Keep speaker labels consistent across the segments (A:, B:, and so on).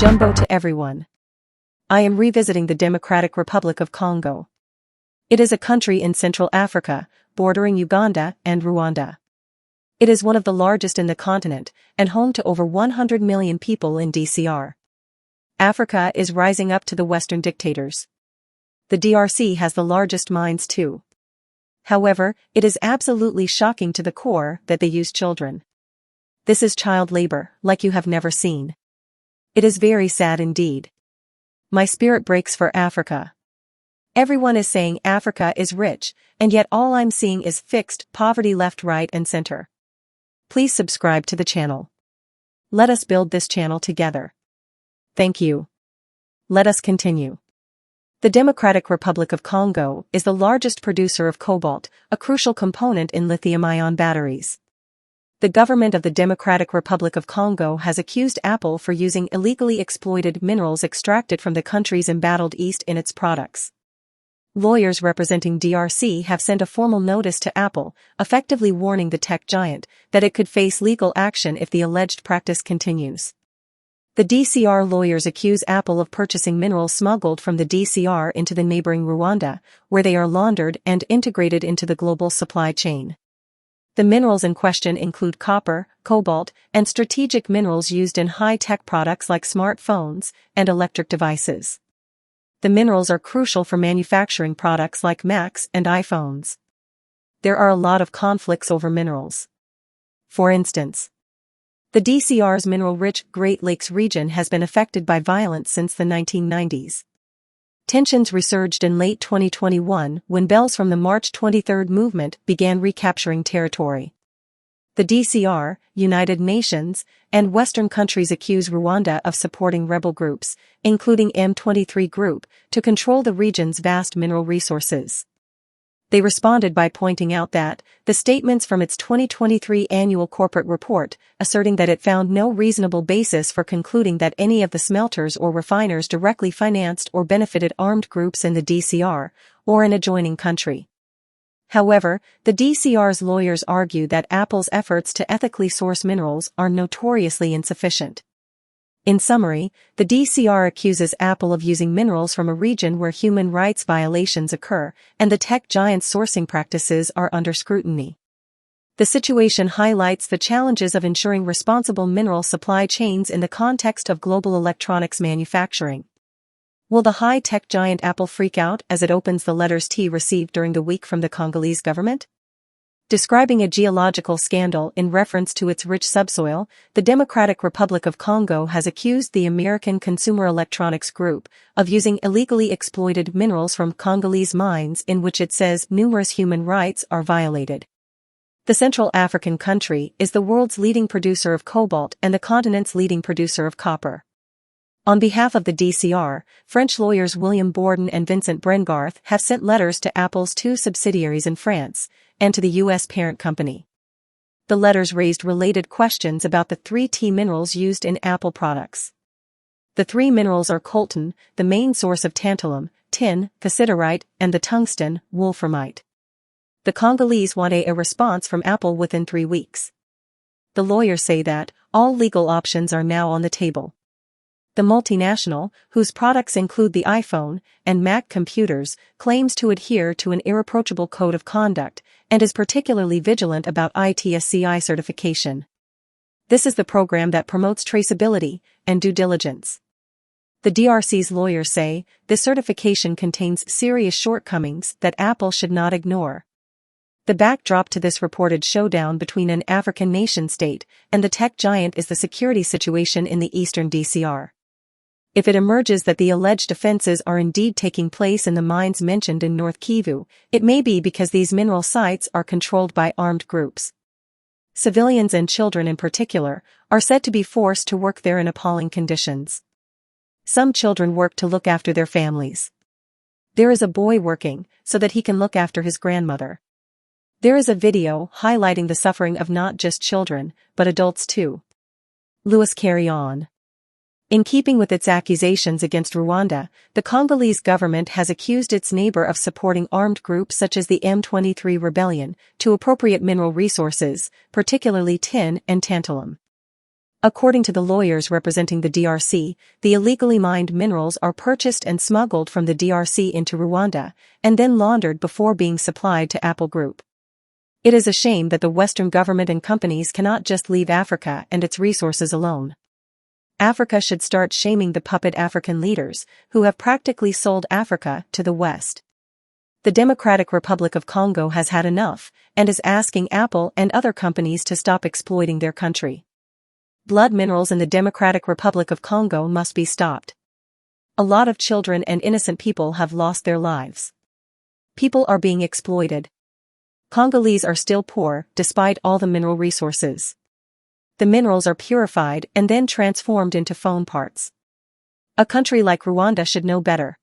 A: Jumbo to everyone. I am revisiting the Democratic Republic of Congo. It is a country in Central Africa, bordering Uganda and Rwanda. It is one of the largest in the continent, and home to over 100 million people in DRC. Africa is rising up to the Western dictators. The DRC has the largest mines too. However, it is absolutely shocking to the core that they use children. This is child labor, like you have never seen. It is very sad indeed. My spirit breaks for Africa. Everyone is saying Africa is rich, and yet all I'm seeing is fixed poverty left, right, and center. Please subscribe to the channel. Let us build this channel together. Thank you. Let us continue. The Democratic Republic of Congo is the largest producer of cobalt, a crucial component in lithium-ion batteries. The government of the Democratic Republic of Congo has accused Apple for using illegally exploited minerals extracted from the country's embattled east in its products. Lawyers representing DRC have sent a formal notice to Apple, effectively warning the tech giant that it could face legal action if the alleged practice continues. The DRC lawyers accuse Apple of purchasing minerals smuggled from the DRC into the neighboring Rwanda, where they are laundered and integrated into the global supply chain. The minerals in question include copper, cobalt, and strategic minerals used in high-tech products like smartphones and electric devices. The minerals are crucial for manufacturing products like Macs and iPhones. There are a lot of conflicts over minerals. For instance, the DRC's mineral-rich Great Lakes region has been affected by violence since the 1990s. Tensions resurged in late 2021 when rebels from the March 23 movement began recapturing territory. The DRC, United Nations, and Western countries accuse Rwanda of supporting rebel groups, including M23 group, to control the region's vast mineral resources. They responded by pointing out that the statements from its 2023 annual corporate report, asserting that it found no reasonable basis for concluding that any of the smelters or refiners directly financed or benefited armed groups in the DRC or an adjoining country. However, the DRC's lawyers argue that Apple's efforts to ethically source minerals are notoriously insufficient. In summary, the DRC accuses Apple of using minerals from a region where human rights violations occur, and the tech giant's sourcing practices are under scrutiny. The situation highlights the challenges of ensuring responsible mineral supply chains in the context of global electronics manufacturing. Will the high-tech giant Apple freak out as it opens the letters T received during the week from the Congolese government? Describing a geological scandal in reference to its rich subsoil, the Democratic Republic of Congo has accused the American Consumer Electronics Group of using illegally exploited minerals from Congolese mines in which it says numerous human rights are violated. The Central African country is the world's leading producer of cobalt and the continent's leading producer of copper. On behalf of the DRC, French lawyers William Bourdon and Vincent Brengarth have sent letters to Apple's two subsidiaries in France, and to the U.S. parent company. The letters raised related questions about the 3 T minerals used in Apple products. The 3 minerals are coltan, the main source of tantalum, tin, cassiterite, and the tungsten, wolframite. The Congolese want a response from Apple within 3 weeks. The lawyers say that all legal options are now on the table. The multinational, whose products include the iPhone and Mac computers, claims to adhere to an irreproachable code of conduct and is particularly vigilant about ITSCI certification. This is the program that promotes traceability and due diligence. The DRC's lawyers say this certification contains serious shortcomings that Apple should not ignore. The backdrop to this reported showdown between an African nation-state and the tech giant is the security situation in the eastern DRC. If it emerges that the alleged offenses are indeed taking place in the mines mentioned in North Kivu, it may be because these mineral sites are controlled by armed groups. Civilians and children in particular are said to be forced to work there in appalling conditions. Some children work to look after their families. There is a boy working so that he can look after his grandmother. There is a video highlighting the suffering of not just children, but adults too. Louis carry on. In keeping with its accusations against Rwanda, the Congolese government has accused its neighbor of supporting armed groups such as the M23 rebellion to appropriate mineral resources, particularly tin and tantalum. According to the lawyers representing the DRC, the illegally mined minerals are purchased and smuggled from the DRC into Rwanda, and then laundered before being supplied to Apple Group. It is a shame that the Western government and companies cannot just leave Africa and its resources alone. Africa should start shaming the puppet African leaders, who have practically sold Africa to the West. The Democratic Republic of Congo has had enough, and is asking Apple and other companies to stop exploiting their country. Blood minerals in the Democratic Republic of Congo must be stopped. A lot of children and innocent people have lost their lives. People are being exploited. Congolese are still poor, despite all the mineral resources. The minerals are purified and then transformed into phone parts. A country like Rwanda should know better.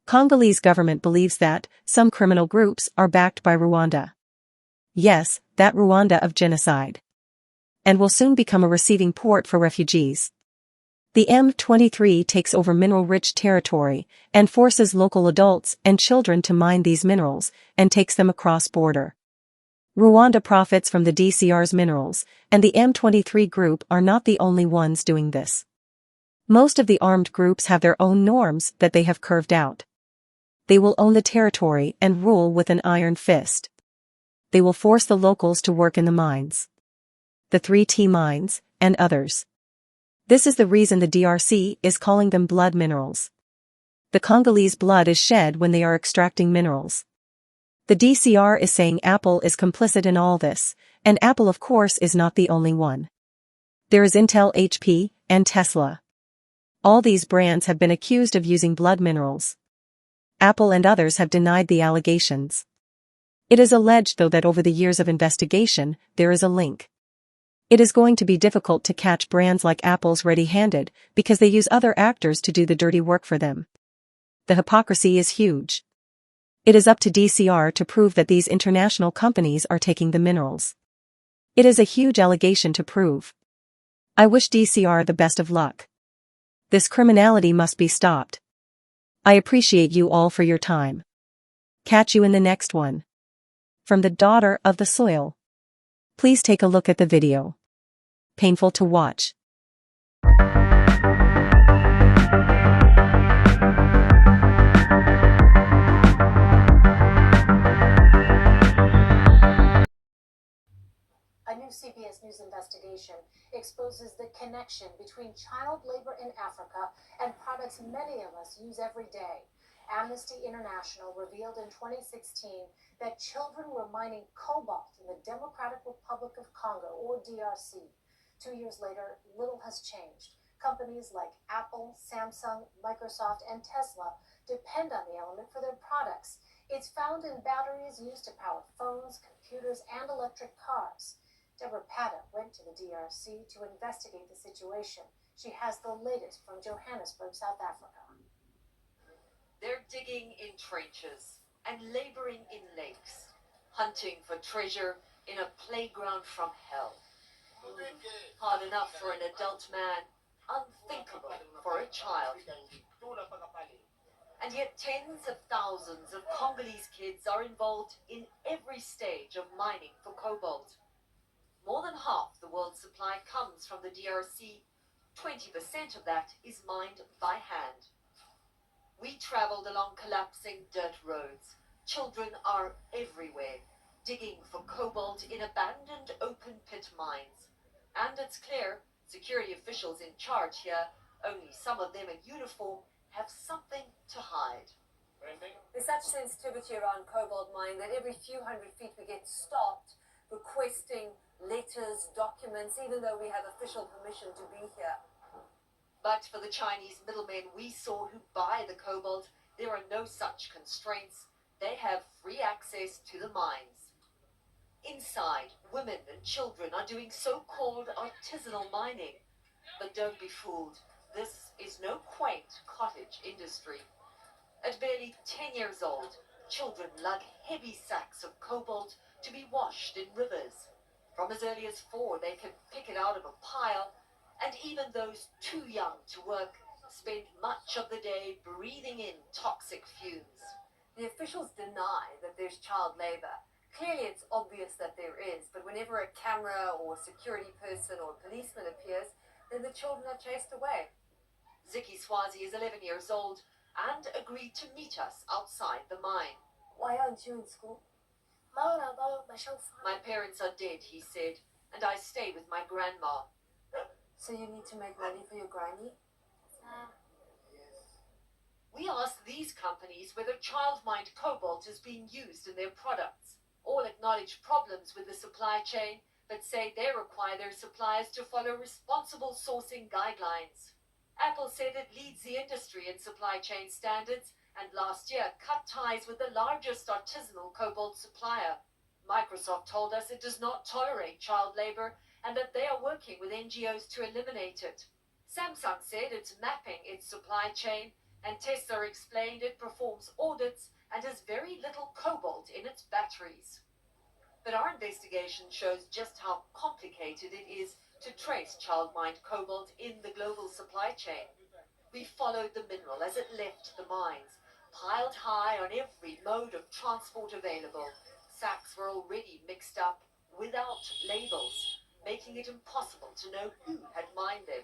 A: Congolese government believes that some criminal groups are backed by Rwanda. Yes, that Rwanda of genocide. And will soon become a receiving port for refugees. The M23 takes over mineral-rich territory and forces local adults and children to mine these minerals and takes them across border. Rwanda profits from the DCR's minerals, and the M23 group are not the only ones doing this. Most of the armed groups have their own norms that they have carved out. They will own the territory and rule with an iron fist. They will force the locals to work in the mines. The 3T mines, and others. This is the reason the DRC is calling them blood minerals. The Congolese blood is shed when they are extracting minerals. The DCR is saying Apple is complicit in all this, and Apple of course is not the only one. There is Intel, HP, and Tesla. All these brands have been accused of using blood minerals. Apple and others have denied the allegations. It is alleged though that over the years of investigation, there is a link. It is going to be difficult to catch brands like Apple's ready-handed because they use other actors to do the dirty work for them. The hypocrisy is huge. It is up to DCR to prove that these international companies are taking the minerals. It is a huge allegation to prove. I wish DCR the best of luck. This criminality must be stopped. I appreciate you all for your time. Catch you in the next one. From the daughter of the soil. Please take a look at the video. Painful to watch.
B: A new CBS News investigation exposes the connection between child labor in Africa and products many of us use every day. Amnesty International revealed in 2016 that children were mining cobalt in the Democratic Republic of Congo, or DRC. 2 years later, little has changed. Companies like Apple, Samsung, Microsoft, and Tesla depend on the element for their products. It's found in batteries used to power phones, computers, and electric cars. Deborah Pata went to the DRC to investigate the situation. She has the latest from Johannesburg, South Africa.
C: They're digging in trenches and laboring in lakes, hunting for treasure in a playground from hell. Hard enough for an adult man, unthinkable for a child. And yet tens of thousands of Congolese kids are involved in every stage of mining for cobalt. More than half the world's supply comes from the DRC. 20% of that is mined by hand. We traveled along collapsing dirt roads. Children are everywhere, digging for cobalt in abandoned open-pit mines. And it's clear, security officials in charge here, only some of them in uniform, have something to hide.
D: There's such sensitivity around cobalt mining that every few hundred feet we get stopped requesting letters, documents, even though we have official permission to be here.
C: But for the Chinese middlemen we saw who buy the cobalt, there are no such constraints. They have free access to the mines. Inside, women and children are doing so-called artisanal mining. But don't be fooled. This is no quaint cottage industry. At barely 10 years old, children lug heavy sacks of cobalt to be washed in rivers. From as early as 4, they can pick it out of a pile, and even those too young to work spend much of the day breathing in toxic fumes.
D: The officials deny that there's child labor. Clearly, it's obvious that there is, but whenever a camera or a security person or a policeman appears, then the children are chased away.
C: Ziki Swazi is 11 years old and agreed to meet us outside the mine.
D: Why aren't you in school?
C: My parents are dead, he said, and I stay with my grandma.
D: So you need to make money for your granny?
C: We asked these companies whether child-mined cobalt is being used in their products. All acknowledge problems with the supply chain, but say they require their suppliers to follow responsible sourcing guidelines. Apple said it leads the industry in supply chain standards and last year cut ties with the largest artisanal cobalt supplier. Microsoft told us it does not tolerate child labor and that they are working with NGOs to eliminate it. Samsung said it's mapping its supply chain, and Tesla explained it performs audits and has very little cobalt in its batteries. But our investigation shows just how complicated it is to trace child-mined cobalt in the global supply chain. We followed the mineral as it left the mines, piled high on every mode of transport available. Sacks were already mixed up without labels, making it impossible to know who had mined them.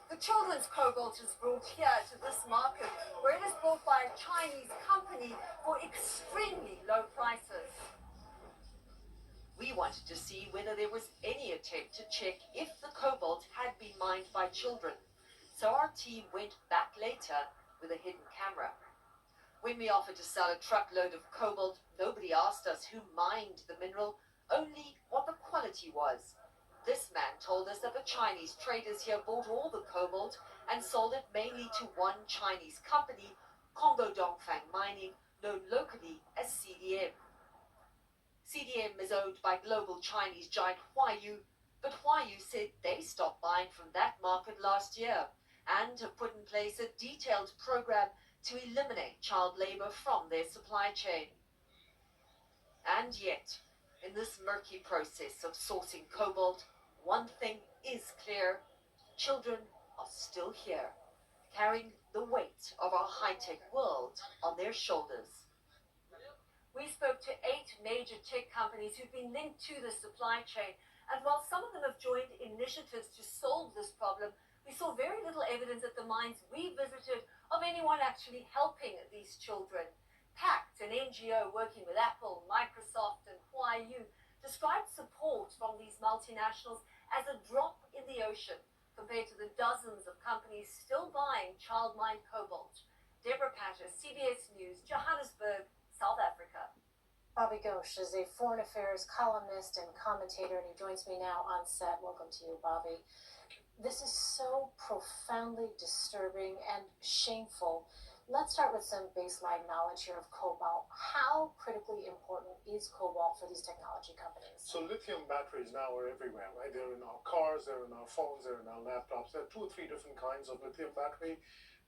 D: The children's cobalt is brought here to this market, where it is brought by a Chinese company for extremely low prices.
C: We wanted to see whether there was any attempt to check if the cobalt had been mined by children, so our team went back later with a hidden camera. When we offered to sell a truckload of cobalt, nobody asked us who mined the mineral, only what the quality was. This man told us that the Chinese traders here bought all the cobalt and sold it mainly to one Chinese company, Congo Dongfang Mining, known locally as CDM. CDM is owned by global Chinese giant Huayu, but Huayu said they stopped buying from that market last year and have put in place a detailed program to eliminate child labor from their supply chain. And yet, in this murky process of sourcing cobalt, one thing is clear: children are still here, carrying the weight of our high-tech world on their shoulders.
D: We spoke to 8 major tech companies who've been linked to the supply chain, and while some of them have joined initiatives to solve this problem, we saw very little evidence at the mines we visited of anyone actually helping these children. PACT, an NGO working with Apple, Microsoft, and Huayu, described support from these multinationals as a drop in the ocean compared to the dozens of companies still buying child-mined cobalt. Deborah Patter, CBS News, Johannesburg, South Africa.
B: Bobby Ghosh is a foreign affairs columnist and commentator, and he joins me now on set. Welcome to you, Bobby. This is so profoundly disturbing and shameful. Let's start with some baseline knowledge here of cobalt. How critically important is cobalt for these technology companies?
E: So lithium batteries now are everywhere, right? They're in our cars, they're in our phones, they're in our laptops. There are 2 or 3 different kinds of lithium battery.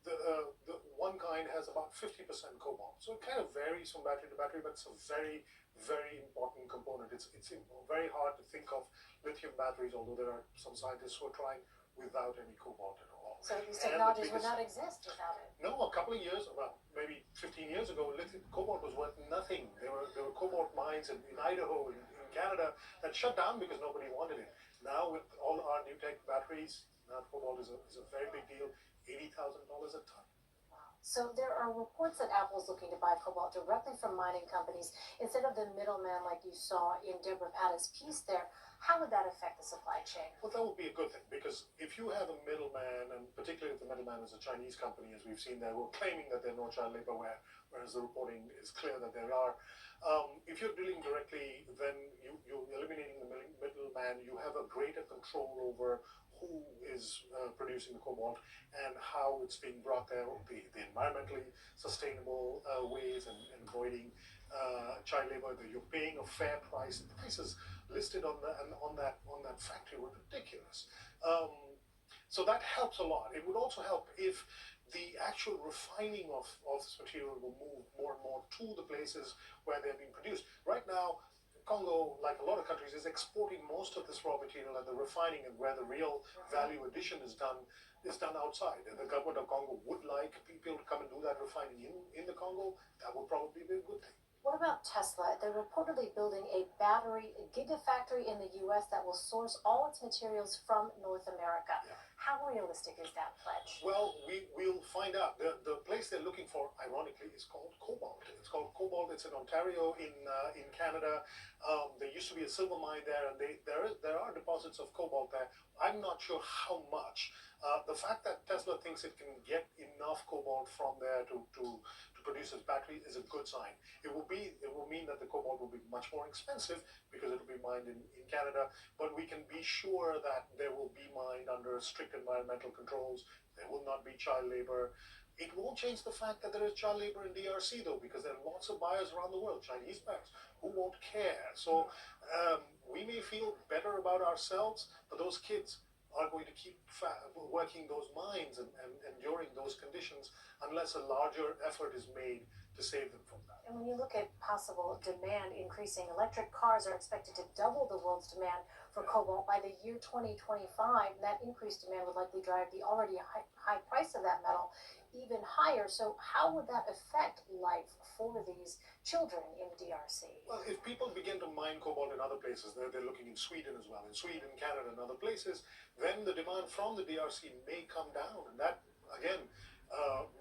E: The one kind has about 50% cobalt. So it kind of varies from battery to battery, but it's a very, very important component. It's very hard to think of lithium batteries, although there are some scientists who are trying without any cobalt at all.
B: So these technologies would not exist without it?
E: No, a couple of years, well, maybe 15 years ago, cobalt was worth nothing. There were cobalt mines in Idaho, in Canada, that shut down because nobody wanted it. Now with all our new tech batteries, now cobalt is a very big deal. $80,000 a ton.
B: So there are reports that Apple's looking to buy cobalt directly from mining companies instead of the middleman like you saw in Deborah Patter's piece there. How would that affect the supply chain?
E: Well, that would be a good thing, because if you have a middleman, and particularly if the middleman is a Chinese company, as we've seen there, who are claiming that there are no child labor, whereas the reporting is clear that there are. If you're dealing directly, then you're eliminating the middleman. You have a greater control over who is producing the cobalt and how it's being brought there, the environmentally sustainable ways, and avoiding child labor. That you're paying a fair price. The prices listed on that factory were ridiculous. So that helps a lot. It would also help if the actual refining of this material will move more and more to the places where they're being produced. Right now, Congo, like a lot of countries, is exporting most of this raw material, and the refining and where the real value addition is done outside. And the government of Congo would like people to come and do that refining in the Congo. That would probably be a good thing.
B: What about Tesla? They're reportedly building a battery gigafactory in the U.S. that will source all its materials from North America.
E: Yeah.
B: How realistic is that pledge?
E: Well, we'll find out. The place they're looking for, ironically, is called Cobalt. It's called Cobalt. It's in Ontario, in Canada. There used to be a silver mine there, and there are deposits of cobalt there. I'm not sure how much. The fact that Tesla thinks it can get enough cobalt from there to produce its battery is a good sign. It will mean that the cobalt will be much more expensive because it will be mined in Canada, but we can be sure that there will be mined under strict environmental controls. There will not be child labor. It won't change the fact that there is child labor in DRC though, because there are lots of buyers around the world, Chinese buyers, who won't care. So we may feel better about ourselves, but those kids are going to keep working those mines and enduring those conditions unless a larger effort is made to save them from that.
B: And when you look at possible demand increasing, electric cars are expected to double the world's demand for cobalt by the year 2025. And that increased demand would likely drive the already high price of that metal even higher. So how would that affect life for these children in the DRC?
E: Well, if people begin to mine cobalt in other places, they're looking in Sweden as well, in Sweden, Canada, and other places, then the demand from the DRC may come down. And that, again,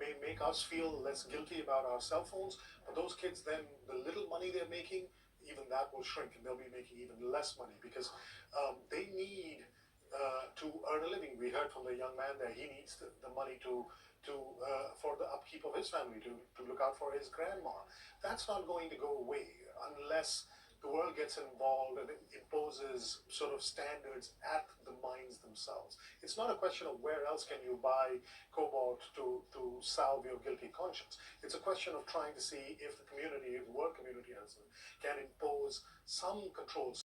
E: may make us feel less guilty about our cell phones. But those kids, then, the little money they're making, even that will shrink, and they'll be making even less money because they need to earn a living. We heard from the young man there, he needs the money for the upkeep of his family, to look out for his grandma. That's not going to go away unless the world gets involved and imposes sort of standards at the mines themselves. It's not a question of where else can you buy cobalt to salve your guilty conscience. It's a question of trying to see if the community, if the world community can impose some controls,